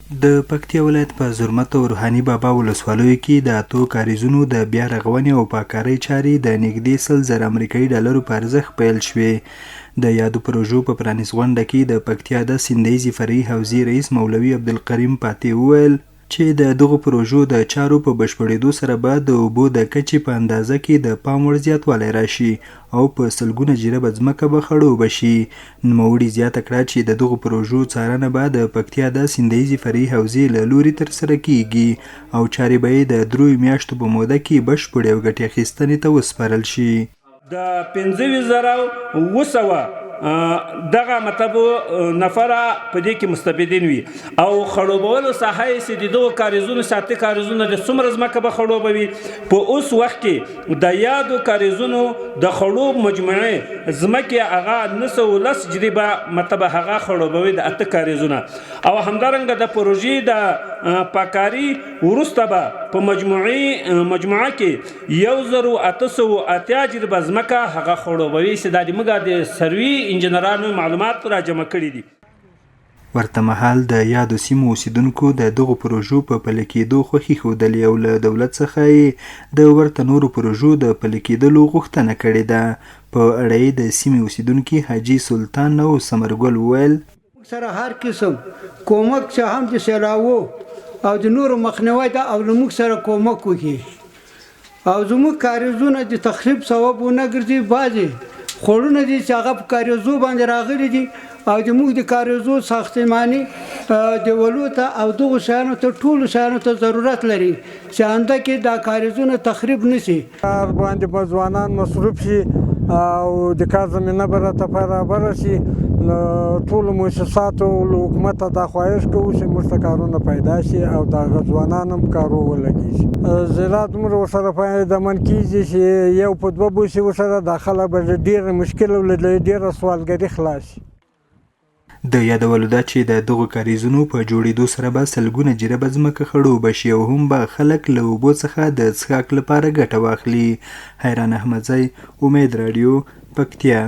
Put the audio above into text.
د پکتیا ولایت په زرمت او روحاني بابا ولسوالیو کې د اتو کاریزونو د بیا رغونې او پاککارۍ چارې د نږدې 100,000 امریکایي ډالرو په ارزښت پیل شوې. د یادو پروژو په پرانیست غونډه کې د پکتیا د سیندهیزې فرعي حوزې رئیس مولوي عبدالکریم پاتې وویل چې د دغو پروژو د چارو په بشپړېدو سره به د اوبو د کچې په اندازه کې د پام وړ زیاتوالی راشي او په سلګونه جریبه ځمکه به خړوبه شي. نوموړي زیاته کړه چې د دغو پروژو څارنه به د پکتیا د سیندهیزې فرعي حوزې له لوري ترسره کیږي او چارې به یې د 3 میاشتو په موده کې بشپړې او ګټې اخیستنې ته وسپارل شي. د 15,200 دغه مطلب نفره په دې کې مستفیدین وي او خړوبولو ساحه یې چې د دغو کاریزونو ساعتي کاریزونه د څومره ځمکه به خړوبوي. په اوس وخت کې د یادو کاریزونو د خړوب مجموعې ځمکې هغه 910 جریبه مطلب هغه خړوبوي د 8 کاریزونه او همدارنګه د پروژې د پاککاري وروسته به په مجموعه کې 1880 جریبه ځمکه هغه خړوبوي چې د موږ د سروي انجنیرانو معلومات را جمع کړي دي. ورته مهال د یادو سیمو اوسیدونکو د دغو پروژو په پلي کېدو خوښي ښودلې او له دولت څخه یې د ورته نورو پروژو د پلي کېدلو غوښتنه کړې ده. په اړه یې د سیمې اوسیدونکي حاجي سلطان او ثمرګل وویل سره هر قسم کومک چې هم د سیلاوو او د نورو مخنیوی ده او موږ سره کومک وکړي او زموږ کاریزونه د تخریب سبب ونه ګرځي. بعضې خورونه دي چې هغه په کاریزو باندې راغلي دي او د موږ د کاریزو ساختماني دیوالو ته او دغو شیانو ته ټولو شیانو ته ضرورت لري چې انده کې دا کاریزونه تخریب نشي. کار باندې به ځوانان مصروف شي او د کار زمینه به راته برابره شي. ټولو مؤسساتو له حکومته دا خواهش کوو چې موږ ته کارونه پیدا شي او دغه ځوانان هم کارو ولګي شي. زراعت دومره ورسره فایدهمند کېږي چې یو په دوه بوسي ورسره دا خلک به ډېر مشکل او له ډېره سوالګري خلاص شي. د یادولو ده چې د دغو کاریزونو په جوړېدو سره به سلګونه جریبه ځمکه خړوبه شي او هم به خلک له اوبو څخه د څښاک لپاره ګټه واخلي. حیران احمدزی، امید راډیو، پکتیا.